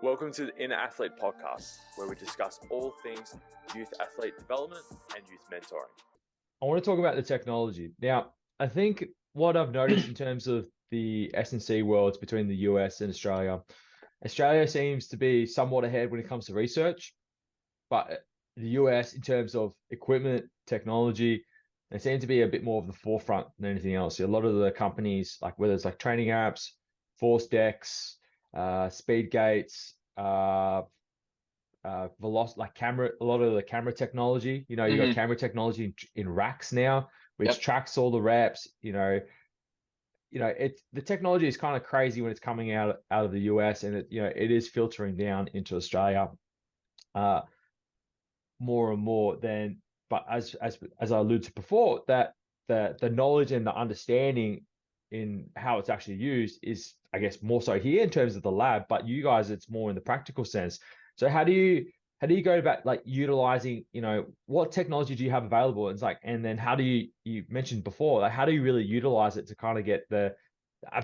Welcome to the Inner Athlete Podcast, where we discuss all things youth athlete development and youth mentoring. I want to talk about the technology. Now, I think what I've noticed in terms of the S&C worlds between the US and Australia, Australia seems to be somewhat ahead when it comes to research, but the US in terms of equipment, technology, they seem to be a bit more of the forefront than anything else. A lot of the companies, like whether it's like training apps, force decks, speed gates, velocity, like camera, a lot of the camera technology, you got camera technology in racks now, which tracks all the reps. The technology is kind of crazy when it's coming out of the US, and it is filtering down into Australia more and more. But as I alluded to before, that the knowledge and the understanding in how it's actually used is, I guess, more so here in terms of the lab, but you guys, it's more in the practical sense. So how do you go about like utilizing, what technology do you have available? And then how do you mentioned before, like how do you really utilize it to kind of get a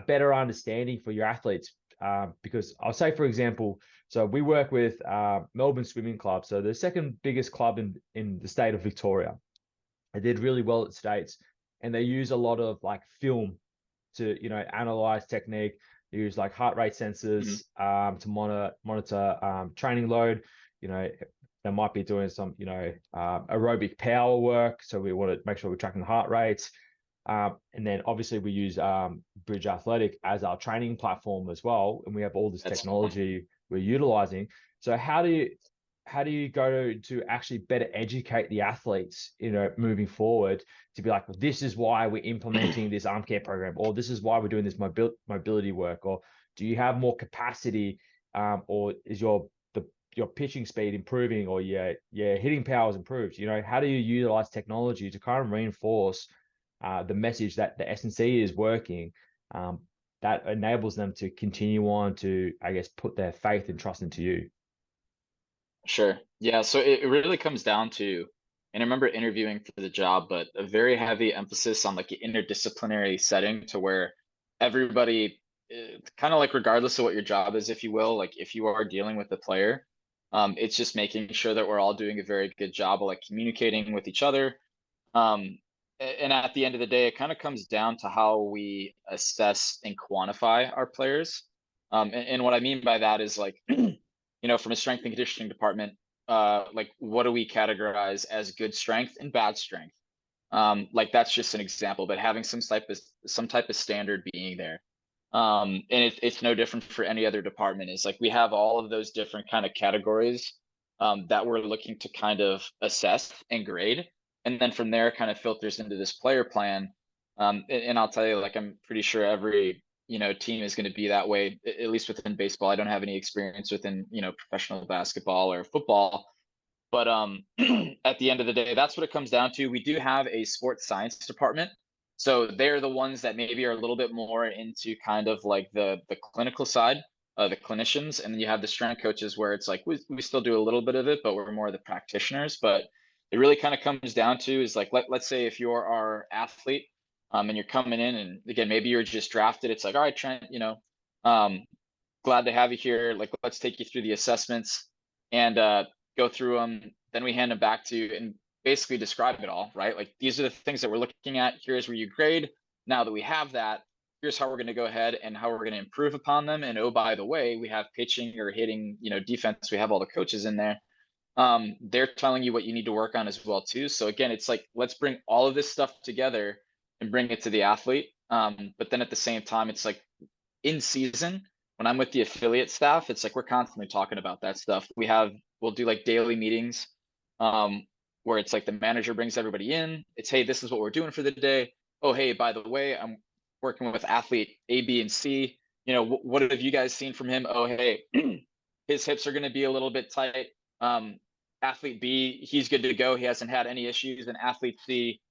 better understanding for your athletes? Because I'll say, for example, so we work with Melbourne Swimming Club, so the second biggest club in the state of Victoria. They did really well at states, and they use a lot of like film to analyze technique. They use like heart rate sensors to monitor training load. They might be doing some aerobic power work, so we want to make sure we're tracking the heart rates. And then obviously we use Bridge Athletic as our training platform as well, and we have all this technology we're utilizing. So how do you go to actually better educate the athletes, moving forward, to be like, well, this is why we're implementing this arm care program, or this is why we're doing this mobility work, or do you have more capacity, or is your pitching speed improving, or your hitting power is improved? How do you utilize technology to kind of reinforce the message that the S&C is working, that enables them to continue on to, I guess, put their faith and trust into you? Sure. Yeah. So it really comes down to, and I remember interviewing for the job, but a very heavy emphasis on like the interdisciplinary setting, to where everybody, kind of like regardless of what your job is, if you will, like if you are dealing with a player, it's just making sure that we're all doing a very good job of like communicating with each other. And at the end of the day, it kind of comes down to how we assess and quantify our players. And what I mean by that is like, from a strength and conditioning department, like what do we categorize as good strength and bad strength? Like that's just an example, but having some type of standard being there. And it's no different for any other department. It's like we have all of those different kind of categories that we're looking to kind of assess and grade. And then from there kind of filters into this player plan. And I'll tell you, like, I'm pretty sure every team is going to be that way, at least within baseball. I don't have any experience within, professional basketball or football, but at the end of the day, that's what it comes down to. We do have a sports science department, so they're the ones that maybe are a little bit more into kind of like the clinical side, the clinicians, and then you have the strength coaches, where it's like we still do a little bit of it, but we're more the practitioners. But it really kind of comes down to is like, let's say if you're our athlete, and you're coming in, and again, maybe you're just drafted. It's like, all right, Trent, glad to have you here. Like, let's take you through the assessments and go through them. Then we hand them back to you and basically describe it all, right? Like, these are the things that we're looking at. Here's where you grade. Now that we have that, here's how we're going to go ahead and how we're going to improve upon them. And oh, by the way, we have pitching or hitting, defense. We have all the coaches in there. They're telling you what you need to work on as well too. So again, it's like, let's bring all of this stuff together and bring it to the athlete. But then at the same time, it's like in season, when I'm with the affiliate staff, it's like we're constantly talking about that stuff. We'll do like daily meetings, where it's like the manager brings everybody in. It's, hey, this is what we're doing for the day. Oh, hey, by the way, I'm working with athlete A, B, and C. What have you guys seen from him? Oh, hey, his hips are going to be a little bit tight. Athlete B, he's good to go. He hasn't had any issues. And athlete C,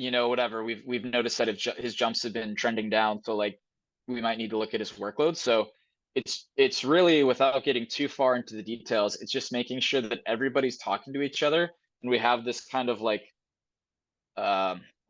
whatever, we've noticed that his jumps have been trending down, so like we might need to look at his workload. So it's really, without getting too far into the details, it's just making sure that everybody's talking to each other, and we have this kind of like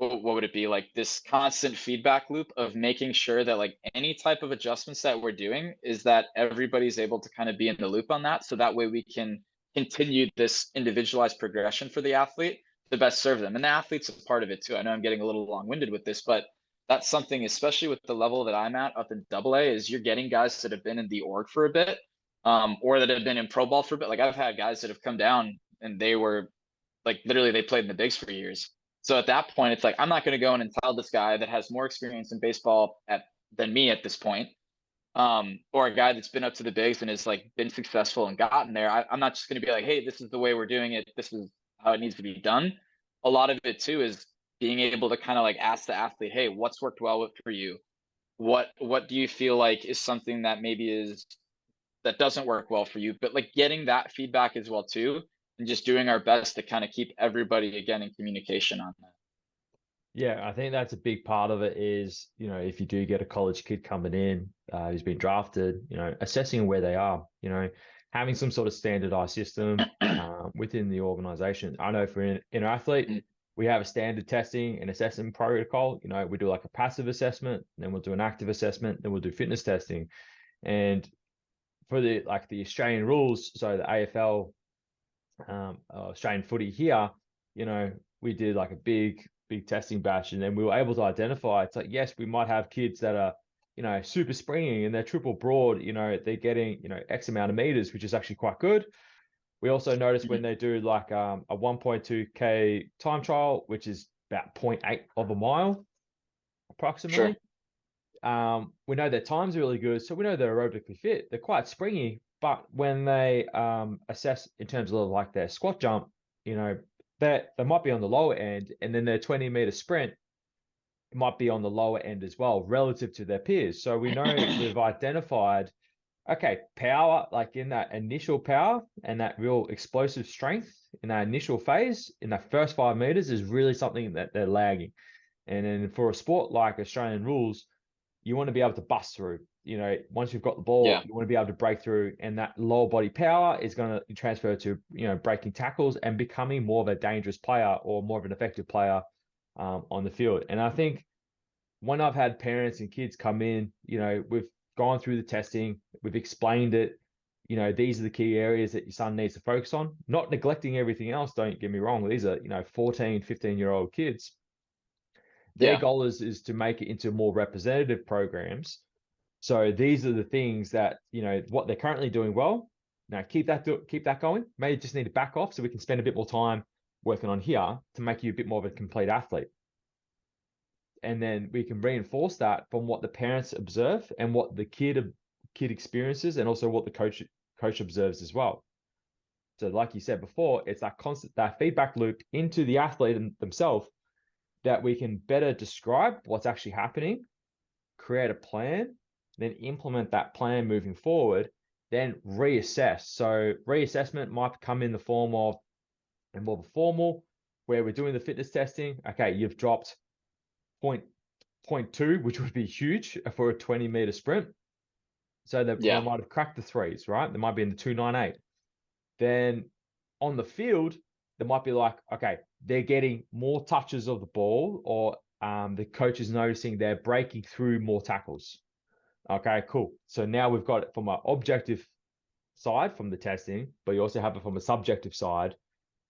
what would it be, like this constant feedback loop of making sure that like any type of adjustments that we're doing is that everybody's able to kind of be in the loop on that, so that way we can continue this individualized progression for the athlete to best serve them, and the athlete's a part of it too. I know I'm getting a little long-winded with this, but that's something, especially with the level that I'm at up in double A, is you're getting guys that have been in the org for a bit, or that have been in pro ball for a bit. Like I've had guys that have come down and they were like literally they played in the bigs for years. So at that point, it's like I'm not going to go in and tell this guy that has more experience in baseball than me at this point, or a guy that's been up to the bigs and has like been successful and gotten there. I'm not just going to be like, hey, this is the way we're doing it. This is how it needs to be done. A lot of it too is being able to kind of like ask the athlete, hey, what's worked well for you? What do you feel like is something that maybe is that doesn't work well for you? But like getting that feedback as well too, and just doing our best to kind of keep everybody again in communication on that. Yeah, I think that's a big part of it is, if you do get a college kid coming in who's been drafted, assessing where they are, having some sort of standardized system within the organization. I know for an athlete, we have a standard testing and assessment protocol. We do like a passive assessment, then we'll do an active assessment, then we'll do fitness testing. And for the Australian rules, so the AFL, Australian footy here, we did like a big testing batch, and then we were able to identify, it's like, yes, we might have kids that are, super springing and they're triple broad, they're getting, X amount of meters, which is actually quite good. We also notice when they do like a 1.2K time trial, which is about 0.8 of a mile approximately. Sure. We know their time's really good, so we know they're aerobically fit. They're quite springy, but when they assess in terms of like their squat jump, they might be on the lower end, and then their 20-meter sprint might be on the lower end as well relative to their peers. So we know we've identified, okay, power, like in that initial power and that real explosive strength in that initial phase, in that first 5 meters, is really something that they're lagging. And then for a sport like Australian rules, you want to be able to bust through. Once you've got the ball, you want to be able to break through, and that lower body power is going to transfer to, breaking tackles and becoming more of a dangerous player or more of an effective player on the field. And I think when I've had parents and kids come in, we've gone through the testing, we've explained it, these are the key areas that your son needs to focus on, not neglecting everything else. Don't get me wrong. These are, 14, 15-year-old kids. Their goal is to make it into more representative programs. So these are the things that, what they're currently doing well. Now keep that going. Maybe just need to back off so we can spend a bit more time working on here to make you a bit more of a complete athlete. And then we can reinforce that from what the parents observe and what the kid experiences, and also what the coach observes as well. So like you said before, it's that feedback loop into the athlete themselves, that we can better describe what's actually happening, create a plan, then implement that plan moving forward, then reassess. So reassessment might come in the form of a more formal, where we're doing the fitness testing. Okay, you've dropped 0.2, which would be huge for a 20-meter sprint. So they might have cracked the threes, right? They might be in the 298. Then on the field, they might be like, okay, they're getting more touches of the ball, or the coach is noticing they're breaking through more tackles. Okay, cool. So now we've got it from an objective side from the testing, but you also have it from a subjective side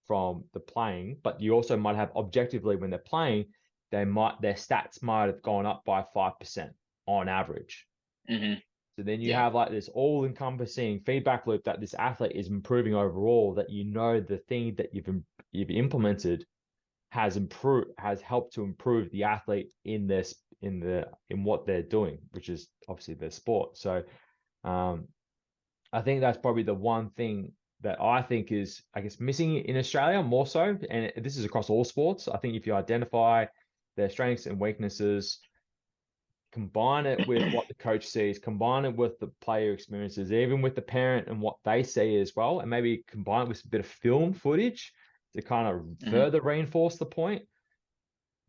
from the playing. But you also might have objectively, when they're playing, their stats might have gone up by 5% on average. So then you have like this all-encompassing feedback loop that this athlete is improving overall, that the thing that you've implemented has helped to improve the athlete in what they're doing, which is obviously their sport. So I think that's probably the one thing that I think is, I guess, missing in Australia more so, and this is across all sports. I think if you identify their strengths and weaknesses, combine it with what the coach sees, combine it with the player experiences, even with the parent and what they see as well, and maybe combine it with a bit of film footage to kind of further reinforce the point.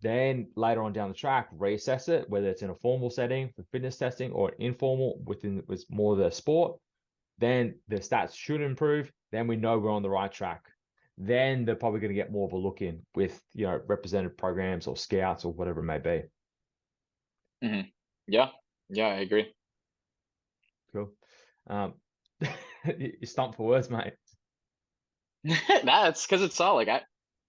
Then later on down the track, reassess it, whether it's in a formal setting for fitness testing or informal with more of the sport. Then the stats should improve. Then we know we're on the right track. then they're probably going to get more of a look in with, representative programs or scouts or whatever it may be. Yeah, I agree. Cool. You stumped for words, mate. That's because it's all like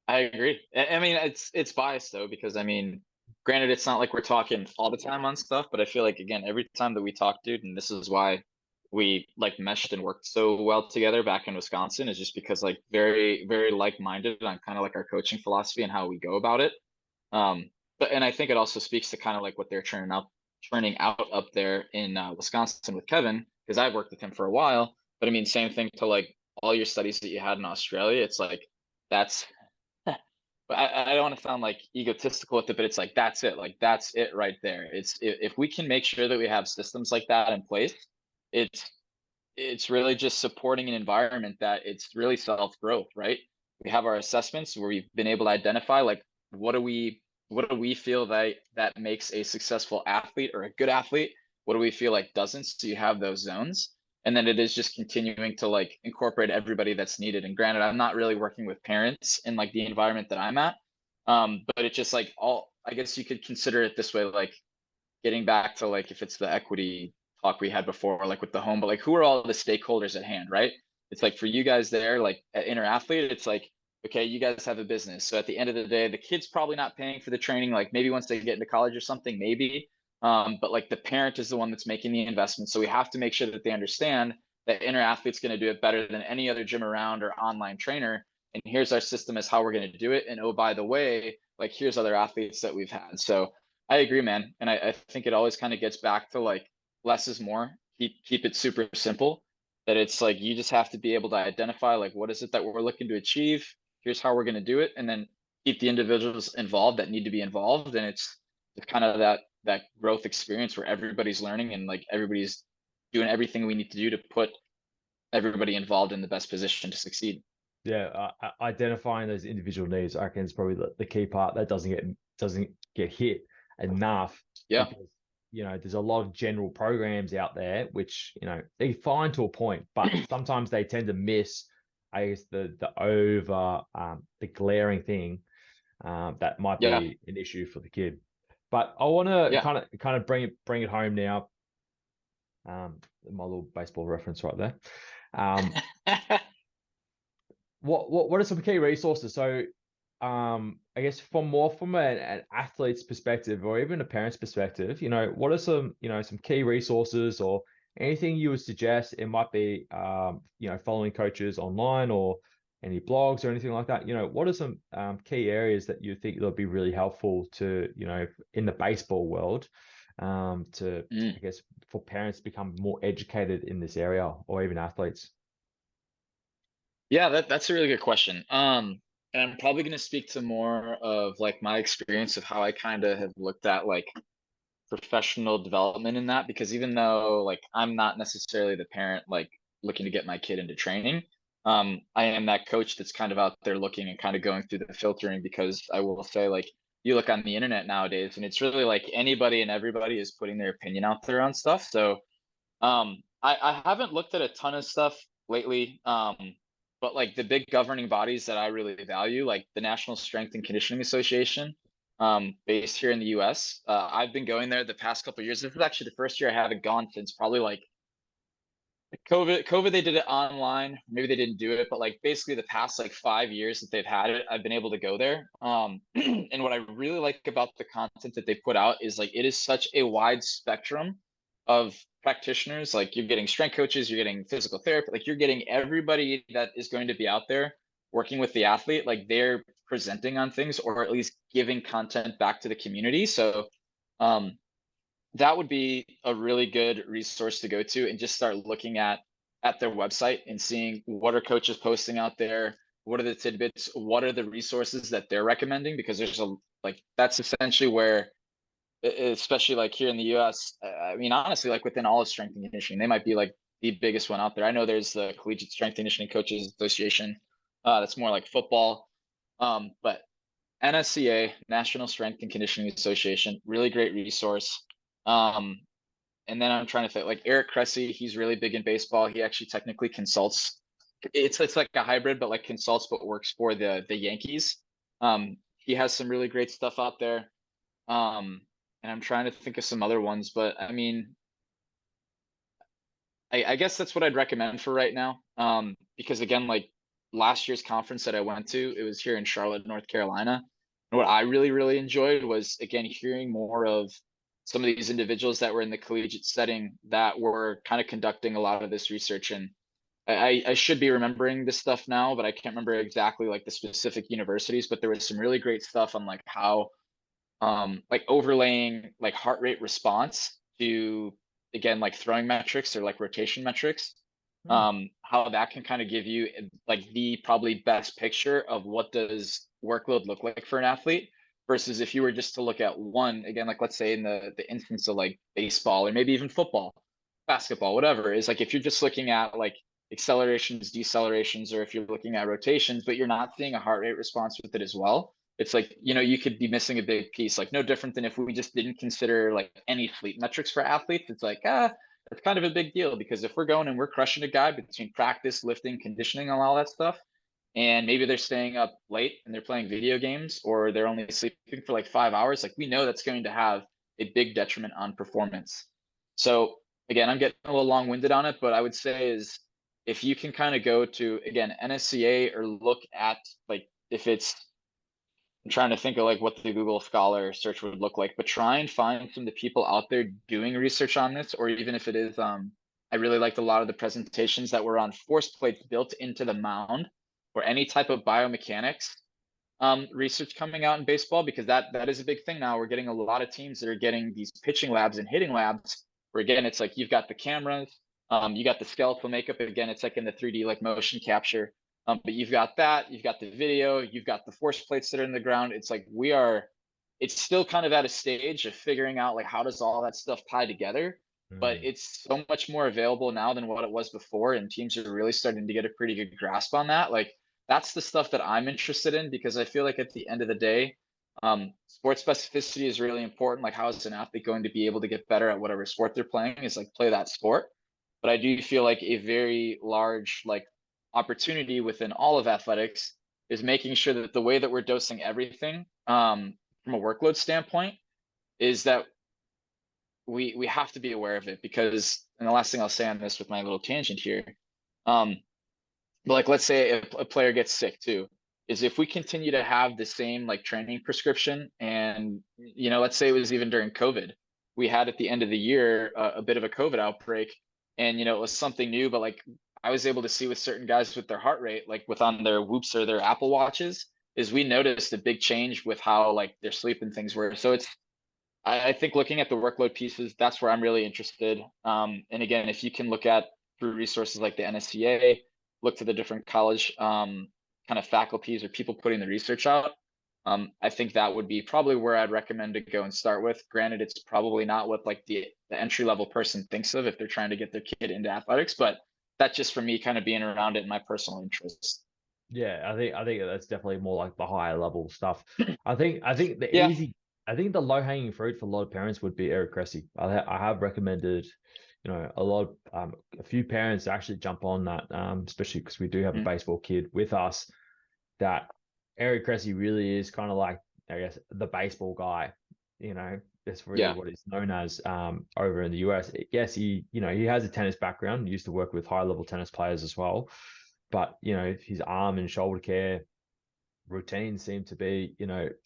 I agree. I mean, it's biased though, because I mean, granted, it's not like we're talking all the time on stuff, but I feel like again, every time that we talk, dude, and this is why we like meshed and worked so well together back in Wisconsin, is just because like very, very like-minded on kind of like our coaching philosophy and how we go about it. And I think it also speaks to kind of like what they're churning out up there in Wisconsin with Kevin, because I've worked with him for a while. But I mean, same thing to like all your studies that you had in Australia. It's like that's but I don't want to sound like egotistical with it, but it's like that's it. Like that's it right there. It's if we can make sure that we have systems like that in place, it's it's really just supporting an environment that it's really self-growth, right? We have our assessments where we've been able to identify like what do we feel that makes a successful athlete or a good athlete? What do we feel like doesn't? So you have those zones. And then it is just continuing to like incorporate everybody that's needed. And granted, I'm not really working with parents in like the environment that I'm at. But it's just like I guess you could consider it this way, like getting back to like if it's the equity talk we had before, like with the home, but like who are all the stakeholders at hand, right? It's like for you guys there, like at Inner Athlete, it's like, okay, you guys have a business. So at the end of the day, the kid's probably not paying for the training, like maybe once they get into college or something, maybe. But like the parent is the one that's making the investment. So we have to make sure that they understand that Inner Athlete's going to do it better than any other gym around or online trainer. And here's our system as how we're going to do it. And oh, by the way, like here's other athletes that we've had. So I agree, man. And I think it always kind of gets back to like less is more. Keep it super simple. That it's like you just have to be able to identify like what is it that we're looking to achieve. Here's how we're going to do it, and then keep the individuals involved that need to be involved. And it's kind of that growth experience where everybody's learning and like everybody's doing everything we need to do to put everybody involved in the best position to succeed. Yeah, identifying those individual needs, I reckon, is probably the key part that doesn't get hit enough, Yeah. because there's a lot of general programs out there which they're fine to a point, but sometimes they tend to miss, I guess, the glaring thing that might Yeah. be an issue for the kid. But I want to Yeah. kind of bring it home now. My little baseball reference right there. What are some key resources? So, I guess from an athlete's perspective or even a parent's perspective, what are some key resources or anything you would suggest? It might be, following coaches online or any blogs or anything like that. What are some key areas that you think that would be really helpful to, in the baseball world, I guess, for parents to become more educated in this area, or even athletes? Yeah, that's a really good question. And I'm probably going to speak to more of like my experience of how I kind of have looked at like professional development in that, because even though like I'm not necessarily the parent like looking to get my kid into training, I am that coach that's kind of out there looking and kind of going through the filtering, because I will say like you look on the internet nowadays and it's really like anybody and everybody is putting their opinion out there on stuff. So I haven't looked at a ton of stuff lately. But like the big governing bodies that I really value, like the National Strength and Conditioning Association, based here in the US. I've been going there the past couple of years. This is actually the first year I haven't gone since probably like COVID, they did it online. Maybe they didn't do it, but like basically the past like 5 years that they've had it, I've been able to go there. And what I really like about the content that they put out is like it is such a wide spectrum of practitioners. Like you're getting strength coaches, you're getting physical therapy, like you're getting everybody that is going to be out there working with the athlete. Like they're presenting on things or at least giving content back to the community. So um, that would be a really good resource to go to and just start looking at their website and seeing what are coaches posting out there, what are the tidbits, what are the resources that they're recommending, because there's a like that's essentially where especially like here in the US, I mean honestly like within all of strength and conditioning, they might be like the biggest one out there. I know there's the Collegiate Strength and Conditioning Coaches Association, that's more like football, but NSCA, National Strength and Conditioning Association, really great resource. Um, and then I'm trying to think like Eric Cressy, he's really big in baseball. He actually technically consults it's like a hybrid, but like consults but works for the Yankees. He has some really great stuff out there. And I'm trying to think of some other ones, but I mean, I guess that's what I'd recommend for right now. Because again, like last year's conference that I went to, it was here in Charlotte, North Carolina. And what I really, really enjoyed was again hearing more of some of these individuals that were in the collegiate setting that were kind of conducting a lot of this research. And I should be remembering this stuff now, but I can't remember exactly like the specific universities, but there was some really great stuff on like how like overlaying like heart rate response to again like throwing metrics or like rotation metrics, Hmm. how that can kind of give you like the probably best picture of what does workload look like for an athlete versus if you were just to look at one again, like let's say in the instance of like baseball or maybe even football, basketball, whatever, is like if you're just looking at like accelerations, decelerations, or if you're looking at rotations, but you're not seeing a heart rate response with it as well, it's like, you know, you could be missing a big piece, like no different than if we just didn't consider like any fleet metrics for athletes. It's like, that's kind of a big deal because if we're going and we're crushing a guy between practice, lifting, conditioning, and all that stuff, and maybe they're staying up late and they're playing video games or they're only sleeping for like 5 hours, like we know that's going to have a big detriment on performance. So again, I'm getting a little long-winded on it, but I would say is if you can kind of go to again NSCA or look at like if it's I'm trying to think of like what the Google Scholar search would look like, but try and find some of the people out there doing research on this, or even if it is, I really liked a lot of the presentations that were on force plates built into the mound or any type of biomechanics research coming out in baseball, because that is a big thing now. We're getting a lot of teams that are getting these pitching labs and hitting labs where again, it's like you've got the cameras, you got the skeletal makeup. Again, it's like in the 3D like motion capture. But you've got that, you've got the video, you've got the force plates that are in the ground. It's like it's still kind of at a stage of figuring out like how does all that stuff tie together. But Hmm. it's so much more available now than what it was before, and teams are really starting to get a pretty good grasp on that. Like that's the stuff that I'm interested in because I feel like at the end of the day, sports specificity is really important. Like how is an athlete going to be able to get better at whatever sport they're playing is like play that sport. But I do feel like a very large like opportunity within all of athletics is making sure that the way that we're dosing everything from a workload standpoint is that we have to be aware of it because and the last thing I'll say on this with my little tangent here, um, but like let's say a player gets sick too, is if we continue to have the same like training prescription and you know let's say it was even during COVID, we had at the end of the year a bit of a COVID outbreak, and you know it was something new, but like I was able to see with certain guys with their heart rate, like with on their Whoops or their Apple Watches, is we noticed a big change with how like their sleep and things were. So it's I think looking at the workload pieces, that's where I'm really interested. And again, if you can look at through resources like the NSCA, look to the different college kind of faculties or people putting the research out, I think that would be probably where I'd recommend to go and start with. Granted, it's probably not what like the entry level person thinks of if they're trying to get their kid into athletics, but that's just for me kind of being around it and my personal interest. Yeah, I think that's definitely more like the higher level stuff. I think the Yeah. easy, I think the low hanging fruit for a lot of parents would be Eric Cressy. I have recommended, a few parents actually jump on that, especially because we do have a Mm-hmm. baseball kid with us. That Eric Cressy really is kind of like, I guess, the baseball guy. That's really Yeah. what he's known as over in the US. Yes, he has a tennis background, used to work with high level tennis players as well, but his arm and shoulder care routines seem to be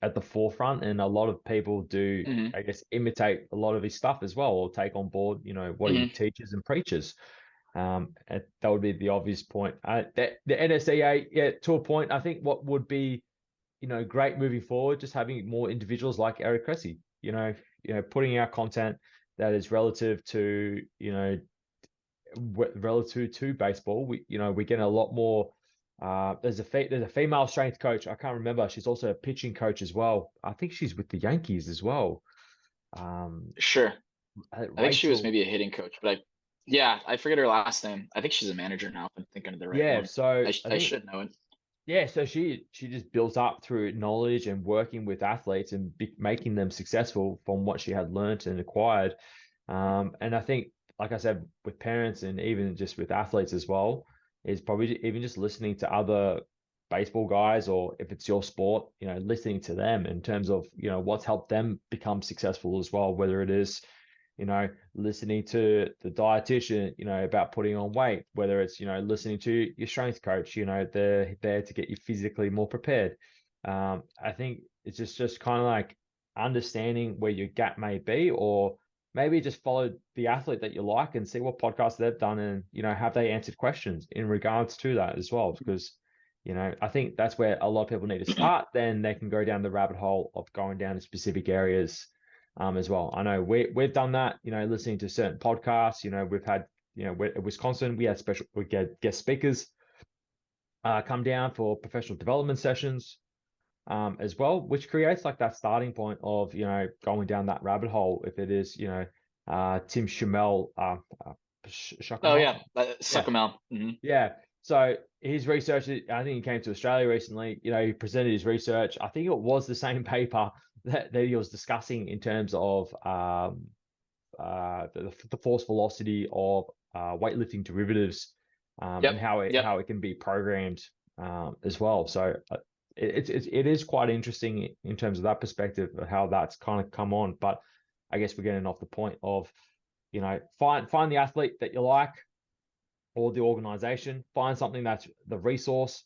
at the forefront, and a lot of people do, Mm-hmm. I guess, imitate a lot of his stuff as well, or take on board what he Mm-hmm. teaches and preaches. And that would be the obvious point. The NSEA, yeah, to a point, I think what would be great moving forward, just having more individuals like Eric Cressy, putting out content that is relative to relative to baseball. We're getting a lot more. There's a female strength coach. I can't remember. She's also a pitching coach as well. I think she's with the Yankees as well. Um, Sure. I think she was Rachel. maybe a hitting coach, but yeah, I forget her last name. I think she's a manager now, if I'm thinking of the right Yeah. one. So I I think, should know it. yeah. So she just built up through knowledge and working with athletes and making them successful from what she had learned and acquired. And I think, like I said, with parents and even just with athletes as well, is probably even just listening to other baseball guys, or if it's your sport, listening to them in terms of, what's helped them become successful as well, whether it is, listening to the dietitian, about putting on weight, whether it's, listening to your strength coach, they're there to get you physically more prepared. I think it's just kind of like understanding where your gap may be, or maybe just follow the athlete that you like and see what podcasts they've done, and have they answered questions in regards to that as well, because I think that's where a lot of people need to start. Then they can go down the rabbit hole of going down to specific areas as well. I know we've done that, listening to certain podcasts. We've had, at Wisconsin, we get guest speakers come down for professional development sessions as well, which creates like that starting point of, going down that rabbit hole. If it is, Tim Shamel, Oh yeah, yeah, Suckamel. yeah. So his research, I think he came to Australia recently. He presented his research. I think it was the same paper that he was discussing in terms of the force velocity of weightlifting derivatives, Yep. and how it can be programmed as well. So it is quite interesting in terms of that perspective of how that's kind of come on. But I guess we're getting off the point of, find the athlete that you like, or the organization, find something that's the resource,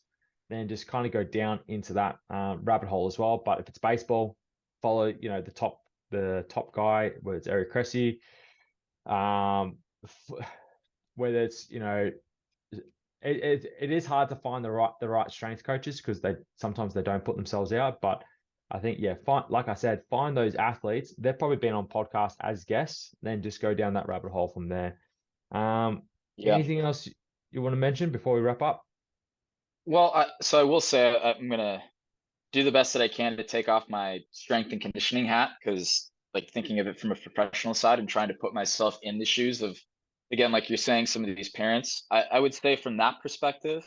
then just kind of go down into that rabbit hole as well. But if it's baseball, follow, the top guy, whether it's Eric Cressy, whether it's, it is hard to find the right strength coaches, because they sometimes they don't put themselves out. But I think, like I said, find those athletes. They've probably been on podcasts as guests, then just go down that rabbit hole from there. Yeah. Anything else you want to mention before we wrap up? Well, so I will say I'm gonna do the best that I can to take off my strength and conditioning hat, because like thinking of it from a professional side and trying to put myself in the shoes of, again, like you're saying, some of these parents. I would say from that perspective,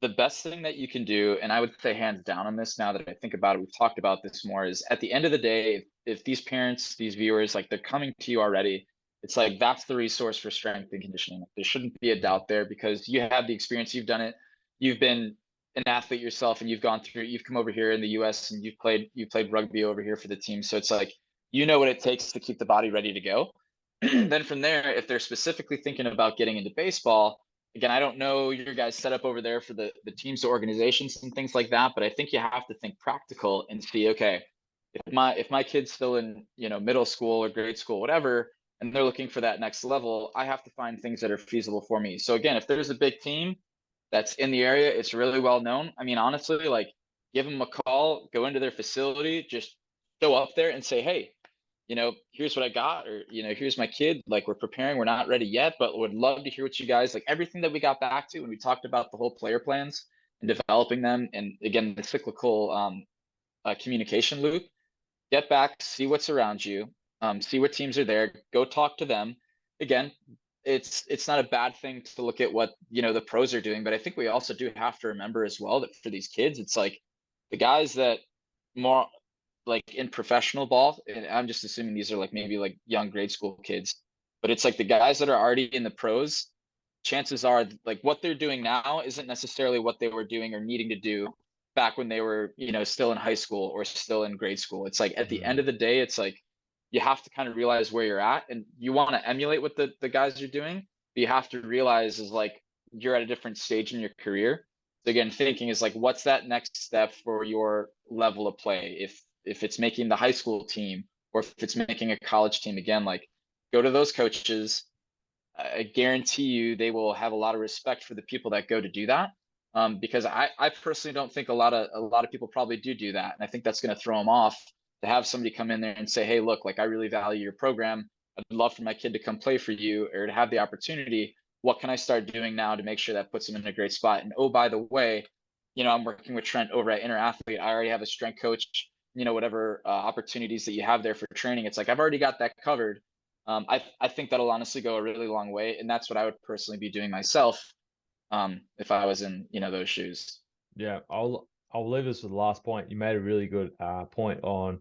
the best thing that you can do, and I would say hands down on this now that I think about it, we've talked about this more, is at the end of the day, if these parents, these viewers, like they're coming to you already, it's like that's the resource for strength and conditioning. There shouldn't be a doubt there, because you have the experience, you've done it, you've been an athlete yourself, and you've gone through, you've come over here in the US and you played rugby over here for the team. So it's like, you know what it takes to keep the body ready to go. Then from there, if they're specifically thinking about getting into baseball, again, I don't know your guys set up over there for the teams, organizations and things like that, but I think you have to think practical and see, okay, if my kid's still in, middle school or grade school, whatever, and they're looking for that next level, I have to find things that are feasible for me. So again, if there's a big team that's in the area, it's really well known. I mean, honestly, like give them a call, go into their facility, just show up there and say, hey, here's what I got, or, here's my kid. Like, we're preparing, we're not ready yet, but would love to hear what you guys like. Everything that we got back to when we talked about the whole player plans and developing them, and again, the cyclical communication loop. Get back, see what's around you, see what teams are there, go talk to them. Again, it's not a bad thing to look at what the pros are doing, but I think we also do have to remember as well that for these kids, it's like the guys that more like in professional ball, and I'm just assuming these are like maybe like young grade school kids, but it's like the guys that are already in the pros, chances are like what they're doing now isn't necessarily what they were doing or needing to do back when they were, still in high school or still in grade school. It's like at the end of the day, it's like you have to kind of realize where you're at, and you want to emulate what the guys are doing, but you have to realize is like you're at a different stage in your career. So again, thinking is like, what's that next step for your level of play? If it's making the high school team, or if it's making a college team, again, like go to those coaches. I guarantee you they will have a lot of respect for the people that go to do that. Because I personally don't think a lot of people probably do that. And I think that's going to throw them off to have somebody come in there and say, hey, look, like I really value your program. I'd love for my kid to come play for you, or to have the opportunity. What can I start doing now to make sure that puts them in a great spot? And oh, by the way, I'm working with Trent over at InterAthlete. I already have a strength coach, whatever opportunities that you have there for training. It's like, I've already got that covered. I think that'll honestly go a really long way. And that's what I would personally be doing myself if I was in, those shoes. Yeah, I'll leave this with the last point. You made a really good point on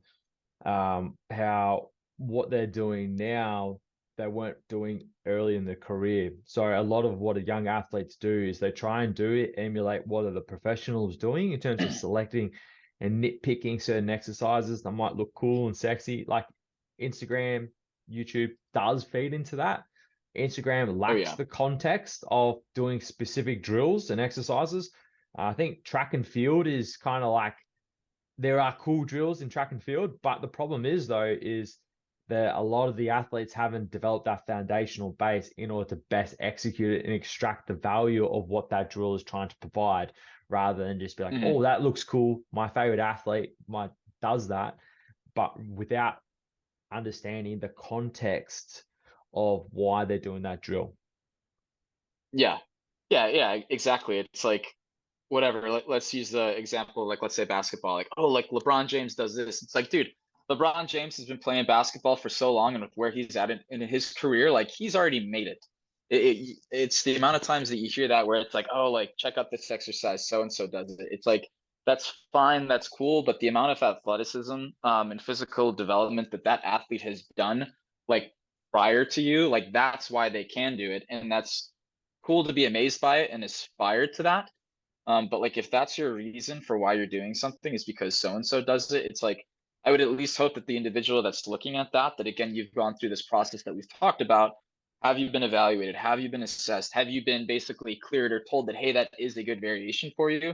how what they're doing now they weren't doing early in their career. So a lot of what young athletes do is they try and emulate what are the professionals doing in terms of selecting and nitpicking certain exercises that might look cool and sexy. Like Instagram, YouTube does feed into that. Instagram lacks the context of doing specific drills and exercises. I think track and field is kind of like, there are cool drills in track and field, but the problem is though, is that a lot of the athletes haven't developed that foundational base in order to best execute it and extract the value of what that drill is trying to provide, rather than just be like, oh, that looks cool. My favorite athlete does that, but without understanding the context of why they're doing that drill. Yeah, exactly. It's like, whatever, let's use the example, like, let's say basketball, like, oh, like LeBron James does this. It's like, dude, LeBron James has been playing basketball for so long, and with where he's at in his career, like, he's already made it. It's the amount of times that you hear that where it's like, oh, like, check out this exercise, so and so does it. It's like, that's fine, that's cool, but the amount of athleticism and physical development that athlete has done, like, prior to you, like, that's why they can do it, and that's cool to be amazed by it and aspire to that. But like, if that's your reason for why you're doing something is because so and so does it, it's like, I would at least hope that the individual that's looking at that again, you've gone through this process that we've talked about. Have you been evaluated? Have you been assessed? Have you been basically cleared or told that, hey, that is a good variation for you?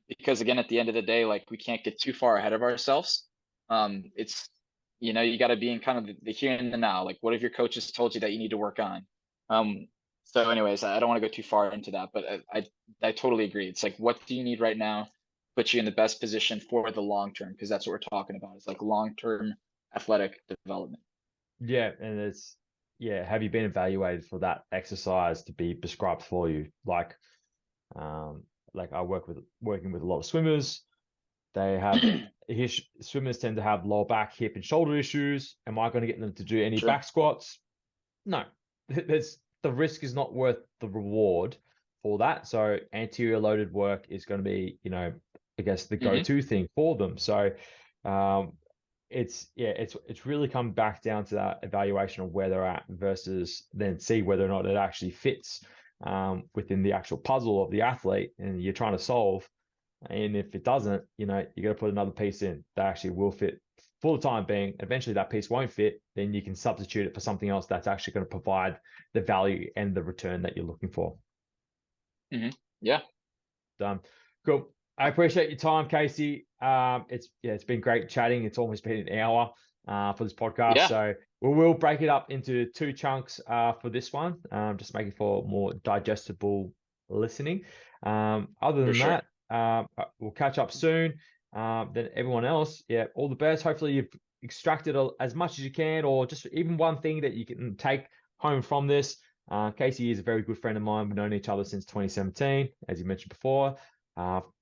Because again, at the end of the day, like, we can't get too far ahead of ourselves. It's, you got to be in kind of the here and the now. Like, what have your coaches told you that you need to work on? So anyways, I don't want to go too far into that, but I totally agree. It's like, what do you need right now? Put you in the best position for the long term, because that's what we're talking about. It's like long-term athletic development. Yeah, and have you been evaluated for that exercise to be prescribed for you? Like I working with a lot of swimmers. They have swimmers tend to have lower back, hip, and shoulder issues. Am I going to get them to do any back squats? No. The risk is not worth the reward for that. So anterior loaded work is going to be, I guess, the go-to thing for them. So it's really come back down to that evaluation of where they're at versus then see whether or not it actually fits within the actual puzzle of the athlete and you're trying to solve. And if it doesn't, you got to put another piece in that actually will fit for the time being. Eventually that piece won't fit, then you can substitute it for something else that's actually going to provide the value and the return that you're looking for. Yeah. Done. Cool. I appreciate your time, Casey. It's been great chatting. It's almost been an hour for this podcast. Yeah. So we will break it up into 2 chunks for this one, just making for more digestible listening. Other than that, we'll catch up soon. Then everyone else, all the best. Hopefully you've extracted as much as you can, or just even one thing that you can take home from this. Casey is a very good friend of mine. We've known each other since 2017, as you mentioned before.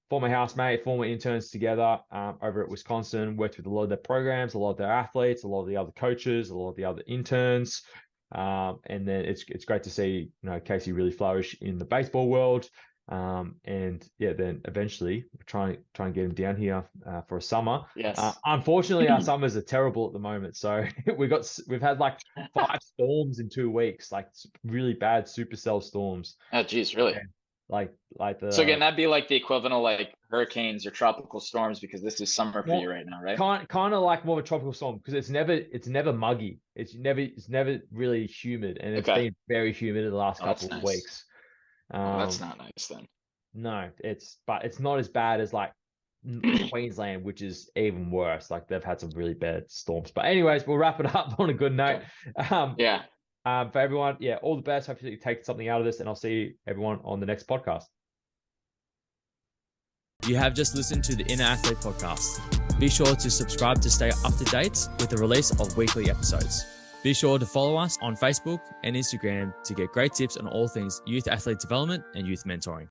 Former housemate, former interns together over at Wisconsin, worked with a lot of their programs, a lot of their athletes, a lot of the other coaches, a lot of the other interns. And then it's great to see, Casey really flourish in the baseball world. Then eventually we're trying and get him down here for a summer. Yes. Unfortunately, our summers are terrible at the moment. So we've had like 5 storms in 2 weeks, like really bad supercell storms. Oh, geez, really? And so again, that'd be like the equivalent of like hurricanes or tropical storms, because this is summer for you right now, right? Kind of like more of a tropical storm, because it's never muggy. It's never really humid, and it's been very humid in the last couple of weeks. That's not nice then. No, it's not as bad as like Queensland, which is even worse. Like they've had some really bad storms. But anyways, we'll wrap it up on a good note. For everyone, all the best. Hopefully you take something out of this, and I'll see everyone on the next podcast. You have just listened to the Inner Athlete podcast. Be sure to subscribe to stay up to date with the release of weekly episodes. Be sure to follow us on Facebook and Instagram to get great tips on all things youth athlete development and youth mentoring.